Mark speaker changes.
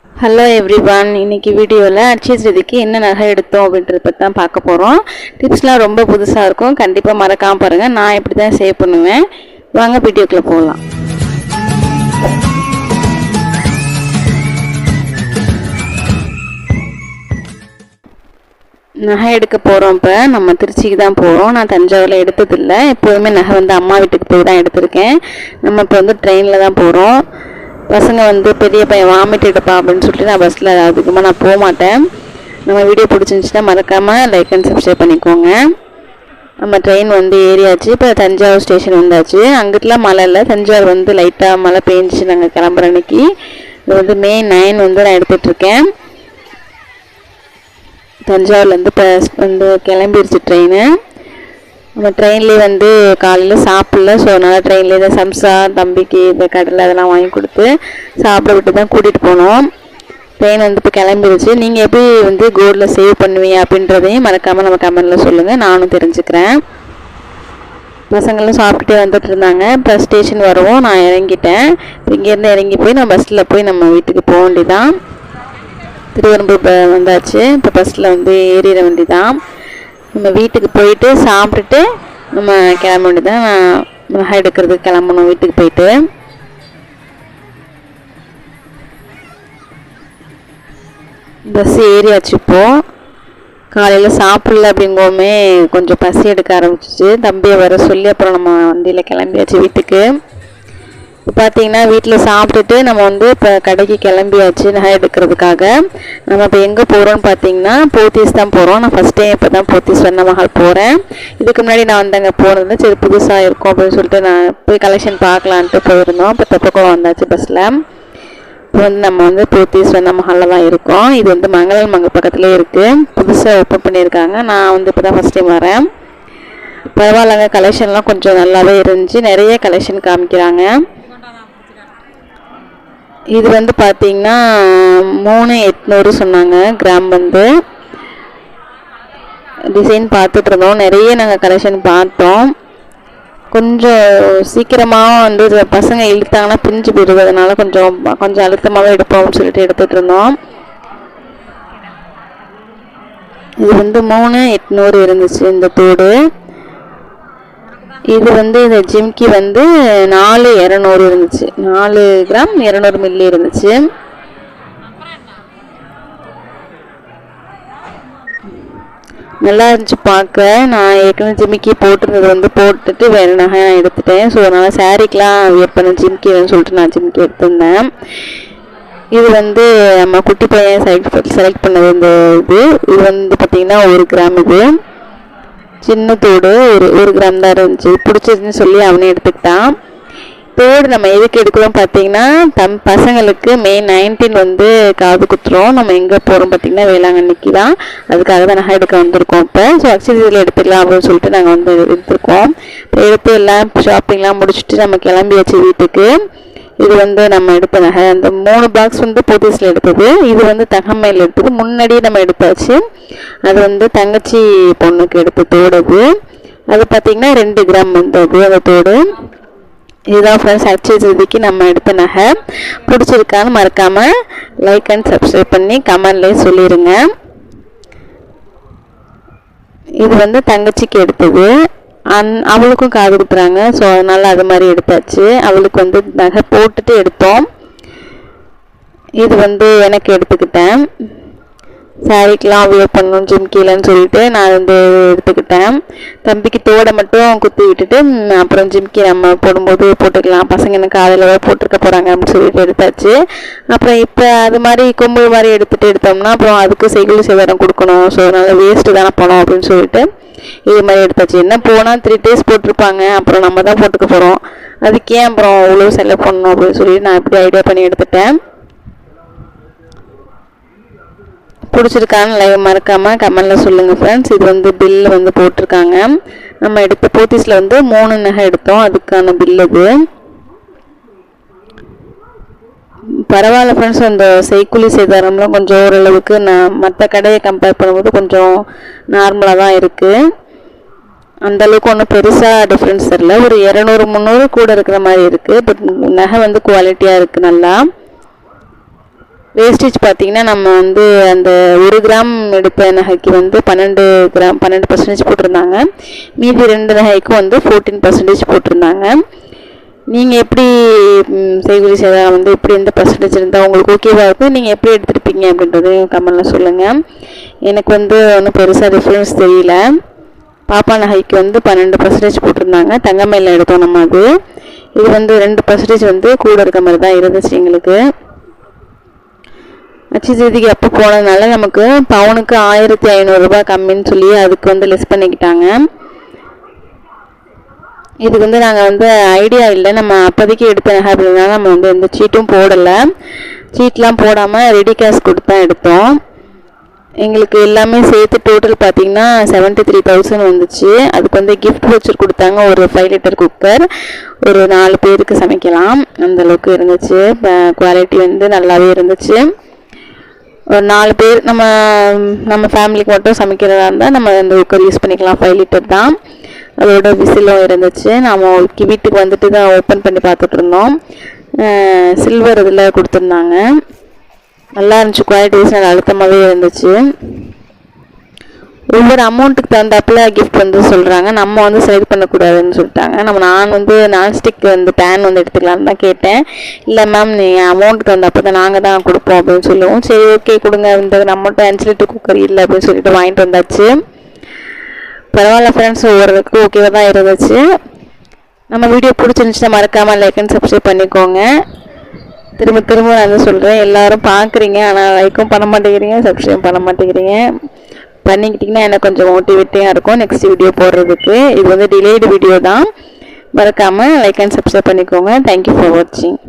Speaker 1: Hello everyone, இன்னைக்கு வீடியோவில் அட்சய திருதிக்கு என்ன நகை எடுத்தோம் அப்படின்றத பற்றி தான் பார்க்க போகிறோம். டிப்ஸ்லாம் ரொம்ப புதுசாக இருக்கும், கண்டிப்பாக மறக்காமல் பாருங்கள். நான் இப்படி தான் சேவ் பண்ணுவேன். வாங்க வீடியோக்குள்ளே போகலாம். நகை எடுக்க போகிறோம். இப்போ நம்ம திருச்சிக்கு தான் போகிறோம். நான் தஞ்சாவூரில் எடுத்ததில்லை. எப்போதுமே நகை வந்து அம்மா வீட்டுக்கு போய் தான் எடுத்திருக்கேன். நம்ம இப்போ வந்து ட்ரெயினில் தான் போகிறோம். பசங்க வந்து பெரிய பையன் வாமிட் எடுப்பா அப்படின்னு சொல்லிட்டு நான் பஸ்ஸில் அதிகமாக நான் போக மாட்டேன். நம்ம வீடியோ பிடிச்சிருந்துச்சுன்னா மறக்காமல் லைக் அண்ட் சப்ஸ்கிரைப் பண்ணிக்கோங்க. நம்ம ட்ரெயின் வந்து ஏறியாச்சு. இப்போ தஞ்சாவூர் ஸ்டேஷன் வந்தாச்சு. அங்கிட்டலாம் மழை இல்லை, தஞ்சாவூர் வந்து லைட்டாக மழை பெஞ்சிச்சு நாங்கள் கிளம்புற அன்னைக்கு. இது வந்து மே 9 வந்து நான் எடுத்துகிட்ருக்கேன். தஞ்சாவூர்லேருந்து இப்போ வந்து கிளம்பிடுச்சு ட்ரெயின். நம்ம ட்ரெயின்லேயே வந்து காலையில் சாப்பிடல, ஸோ அதனால் ட்ரெயின்லேயே தான் சம்சா தம்பிக்கு இந்த கடலை அதெல்லாம் வாங்கி கொடுத்து சாப்பிட விட்டு தான் கூட்டிகிட்டு போனோம். ட்ரெயின் வந்து இப்போ கிளம்பிடுச்சு. நீங்கள் எப்படி வந்து கோல்டில் சேவ் பண்ணுவீங்க அப்படின்றதையும் மறக்காமல் நம்ம கமெண்டில் சொல்லுங்கள், நானும் தெரிஞ்சுக்கிறேன். பசங்களும் சாப்பிட்டுட்டே வந்துட்டு இருந்தாங்க. இப்போ ஸ்டேஷன் வரவும் நான் இறங்கிட்டேன். இங்கேருந்து இறங்கி போய் நான் பஸ்ஸில் போய் நம்ம வீட்டுக்கு போக வேண்டியதான். திருவரம்பூர் வந்தாச்சு. இப்போ பஸ்ஸில் வந்து ஏறிட வேண்டியதான். நம்ம வீட்டுக்கு போயிட்டு சாப்பிட்டுட்டு நம்ம கிளம்ப வேண்டியதான். நான் நகை எடுக்கிறதுக்கு கிளம்பணும் வீட்டுக்கு போயிட்டு. பஸ் ஏறியாச்சு. இப்போது காலையில் சாப்பிடல அப்படிங்கோமே கொஞ்சம் பசி எடுக்க ஆரம்பிச்சிச்சு. தம்பியை வர சொல்லி அப்புறம் நம்ம வண்டியில் கிளம்பியாச்சு வீட்டுக்கு. இப்போ பார்த்தீங்கன்னா வீட்டில் சாப்பிட்டுட்டு நம்ம வந்து இப்போ கடைக்கு கிளம்பியாச்சு நகை எடுக்கிறதுக்காக. நம்ம இப்போ எங்கே போகிறோன்னு பார்த்தீங்கன்னா போத்தீஸ் தான் போகிறோம். நான் ஃபஸ்ட் டைம் இப்போ தான் போத்தீஸ் சொன்ன மஹால் போகிறேன். இதுக்கு முன்னாடி நான் வந்து அங்கே போனது சரி புதுசாக இருக்கும் அப்படின்னு சொல்லிட்டு நான் போய் கலெக்ஷன் பார்க்கலான்ட்டு போயிருந்தோம். இப்போ தெப்பக்குளம் வந்தாச்சு பஸ்ஸில். இப்போ வந்து நம்ம வந்து போத்தீஸ் சொன்ன மஹாலில் தான் இருக்கோம். இது வந்து மங்கள் பக்கத்துலேயே இருக்குது. புதுசாக ஓப்பன் பண்ணியிருக்காங்க. நான் வந்து இப்போ தான் ஃபஸ்ட் டைம் வரேன். பரவாயில்லங்க, கலெக்ஷன்லாம் கொஞ்சம் நல்லாவே இருந்துச்சு. நிறைய கலெக்ஷன் காமிக்கிறாங்க. இது வந்து பார்த்தீங்கன்னா 3800 சொன்னாங்க கிராம். வந்து டிசைன் பார்த்துட்டு இருந்தோம். நிறைய நாங்கள் கலெக்ஷன் பார்த்தோம். கொஞ்சம் சீக்கிரமாக வந்து பசங்க இழுத்தாங்கன்னா பிரிஞ்சு போயிடுது, அதனால கொஞ்சம் அழுத்தமாகவே எடுப்போம்னு சொல்லிட்டு எடுத்துகிட்டு இருந்தோம். இது வந்து 3800 இருந்துச்சு இந்த தோடு. இது வந்து இந்த ஜிம்கி வந்து 4200 இருந்துச்சு. 4 கிராம் 200 மில்லி இருந்துச்சு. நல்லா இருந்துச்சு பார்க்க. நான் ஏற்கனவே ஜிமிக்கி போட்டிருந்தது வந்து போட்டுட்டு வேறு நகை நான் எடுத்துட்டேன். ஸோ அதனால் சாரீக்கெலாம் வியர் பண்ண ஜிம்கி வேணும்னு சொல்லிட்டு நான் ஜிம்கி எடுத்திருந்தேன். இது வந்து நம்ம குட்டி பையன் செலக்ட் பண்ணது. இது வந்து பார்த்திங்கன்னா 1 கிராம். இது சின்ன தோடு ஒரு கிராம் தான் இருந்துச்சு. பிடிச்சதுன்னு சொல்லி அவனே எடுத்துக்கிட்டான். தோடு நம்ம எதுக்கு எடுக்கிறோம் பார்த்தீங்கன்னா பசங்களுக்கு மே 19 வந்து காது குத்துறோம். நம்ம எங்கே போகிறோம் பார்த்தீங்கன்னா வேளாங்கண்ணிக்கு தான். அதுக்காக தான் நகை எடுக்க வந்திருக்கோம். இப்போ ஸோ அக்ஷயத்தில் எடுத்துக்கலாம் அப்படின்னு சொல்லிட்டு நாங்கள் வந்து எடுத்துருக்கோம். இப்போ எடுத்து எல்லாம் ஷாப்பிங்லாம் முடிச்சுட்டு நம்ம கிளம்பியாச்சு வீட்டுக்கு. இது வந்து நம்ம எடுத்த நகை. அந்த 3 பாக்ஸ் வந்து போத்தீஸில் எடுத்தது. இது வந்து தகமையில் எடுத்தது. முன்னாடியே நம்ம எடுத்தாச்சு. அது வந்து தங்கச்சி பொண்ணுக்கு எடுத்த தோடு. அது பார்த்திங்கன்னா 2 கிராம் வந்தது அந்த தோடு. இதுதான் ஃப்ரெண்ட்ஸ் அட்சய திருதிக்கு நம்ம எடுத்த நகை. பிடிச்சிருக்கான்னு மறக்காமல் லைக் அண்ட் சப்ஸ்கிரைப் பண்ணி கமெண்ட்லேயே சொல்லிடுங்க. இது வந்து தங்கச்சிக்கு எடுத்தது. அவளுக்கும் காது குத்துறாங்க, ஸோ அதனால் அது மாதிரி எடுத்தாச்சு. அவளுக்கு வந்து நகை போட்டுட்டு எடுத்தோம். இது வந்து எனக்கு எடுத்துக்கிட்டேன். சாரீக்கெலாம் வியர் பண்ணணும் ஜிம்கிலன்னு சொல்லிட்டு நான் வந்து எடுத்துக்கிட்டேன். தம்பிக்கு தோடை மட்டும் குத்தி விட்டுட்டு அப்புறம் ஜிம்கி நம்ம போடும்போது போட்டுக்கலாம், பசங்க எனக்கு காலையில் போட்டிருக்க போகிறாங்க அப்படின்னு சொல்லிட்டு எடுத்தாச்சு. அப்புறம் இப்போ அது மாதிரி கொம்பு மாதிரி எடுத்தோம்னா அப்புறம் அதுக்கு செய்குலி சேதாரம் கொடுக்கணும். ஸோ அதனால் வேஸ்ட்டு தானே போனோம் அப்படின்னு சொல்லிட்டு இது மாதிரி எடுத்தாச்சு. என்ன போனால் 3 days போட்டிருப்பாங்க, அப்புறம் நம்ம தான் போட்டுக்க போகிறோம். அதுக்கே அப்புறம் இவ்வளோ செலவு பண்ணணும் அப்படின்னு சொல்லிட்டு நான் இப்படி ஐடியா பண்ணி எடுத்துட்டேன். பிடிச்சிருக்கான்னு மறக்காமல் கமெண்டில் சொல்லுங்கள் ஃப்ரெண்ட்ஸ். இது வந்து பில்லு வந்து போட்டிருக்காங்க. நம்ம எடுத்த போத்தீஸில் வந்து 3 நகை எடுத்தோம், அதுக்கான பில் இது. பரவாயில்ல ஃப்ரெண்ட்ஸ், அந்த செய்குலி சேதாரம்லாம் கொஞ்சம் ஓரளவுக்கு நான் மற்ற கடையை கம்பேர் பண்ணும்போது கொஞ்சம் நார்மலாக தான் இருக்குது. அந்தளவுக்கு ஒன்றும் பெருசாக டிஃப்ரென்ஸ் தெரியல. ஒரு 200-300 கூட இருக்கிற மாதிரி இருக்குது. பட் நகை வந்து குவாலிட்டியாக இருக்குது நல்லா. வேஸ்டேஜ் பார்த்திங்கன்னா நம்ம வந்து அந்த 1 கிராம் எடுத்த நகைக்கு வந்து 12% போட்டிருந்தாங்க. மீதி 2 நகைக்கும் வந்து 14% போட்டிருந்தாங்க. நீங்கள் எப்படி செய்கூலி சேதாரம் வந்து எப்படி எந்த பர்சன்டேஜ் இருந்தால் உங்களுக்கு ஓகேவாக இருக்கும், நீங்கள் எப்படி எடுத்துருப்பீங்க அப்படின்றது கமெண்ட்டில் சொல்லுங்கள். எனக்கு வந்து ஒன்றும் பெருசாக டிஃப்ரென்ஸ் தெரியல. பாப்பா நகைக்கு வந்து 12% போட்டிருந்தாங்க. தங்கமயில எடுத்தோம் நம்ம. இது வந்து 2% வந்து கூட இருக்க மாதிரி தான் இருந்துச்சு எங்களுக்கு. அச்சு தேதிக்கு அப்போ போனதுனால நமக்கு பவுனுக்கு 1500 ரூபாய் கம்மின்னு சொல்லி அதுக்கு வந்து லெஸ் பண்ணிக்கிட்டாங்க. இதுக்கு வந்து நாங்கள் வந்து ஐடியா இல்லை, நம்ம அப்போதைக்கு எடுத்த நகை அப்படின்னா நம்ம வந்து எந்த சீட்டும் போடலை. சீட்லாம் போடாமல் ரெடி கேஷ் கொடுத்து தான் எடுத்தோம். எங்களுக்கு எல்லாமே சேர்த்து டோட்டல் பார்த்திங்கன்னா 73,000 வந்துச்சு. அதுக்கு வந்து கிஃப்ட் வவுச்சர் கொடுத்தாங்க, ஒரு 5 லிட்டர் குக்கர், ஒரு 4 பேருக்கு சமைக்கலாம் அந்தளவுக்கு இருந்துச்சு. குவாலிட்டி வந்து நல்லாவே இருந்துச்சு. ஒரு 4 பேர் நம்ம ஃபேமிலிக்கு மட்டும் சமைக்கிறதா இருந்தால் நம்ம அந்த குக்கர் யூஸ் பண்ணிக்கலாம். 5 லிட்டர் தான். அதோட விசிலும் இருந்துச்சு. நாம் வீட்டுக்கு வந்துட்டு தான் ஓப்பன் பண்ணி பார்த்துட்டு இருந்தோம். சில்வர் இதில் கொடுத்துருந்தாங்க. நல்லா இருந்துச்சு. குவாலிட்டி வைஸ் நல்லா அழுத்தமாகவே இருந்துச்சு. ஒவ்வொரு அமௌண்ட்டுக்கு தகுந்தாப்பில் கிஃப்ட் வந்து சொல்கிறாங்க. நம்ம வந்து செலக்ட் பண்ணக்கூடாதுன்னு சொல்லிட்டாங்க. நான் வந்து நான்ஸ்டிக் வந்து பேன் வந்து எடுத்துக்கலான்னு தான் கேட்டேன். இல்லை மேம் நீங்கள் அமௌண்ட்டுக்கு தகுந்தாப்போ தான் நாங்கள் தான் கொடுப்போம் அப்படின்னு சொல்லுவோம். சரி ஓகே கொடுங்க, இந்த நம்மகிட்ட 5 லிட்டர் குக்கர் இல்லை அப்படின்னு சொல்லிட்டு வாங்கிட்டு வந்தாச்சு. பரவாயில்ல ஃப்ரெண்ட்ஸ், ஒவ்வொருக்கும் ஓகேவாக தான் இருந்துச்சு. நம்ம வீடியோ பிடிச்சிருந்துச்சுன்னா மறக்காமல் லைக் அண்ட் சப்ஸ்கிரைப் பண்ணிக்கோங்க. திரும்ப நான் வந்து சொல்கிறேன், எல்லோரும் பார்க்குறீங்க ஆனால் லைக்கும் பண்ண மாட்டேங்கிறீங்க, சப்ஸ்கிரைப் பண்ண மாட்டேங்கிறீங்க. பண்ணிக்கிட்டிங்கன்னா எனக்கு கொஞ்சம் மோட்டிவேட்டிங்காக இருக்கும் நெக்ஸ்ட் வீடியோ போடுறதுக்கு. இது வந்து டிலேடு வீடியோ தான். மறக்காமல் லைக் அண்ட் சப்ஸ்கிரைப் பண்ணிக்கோங்க. தேங்க்யூ ஃபார் வாட்சிங்.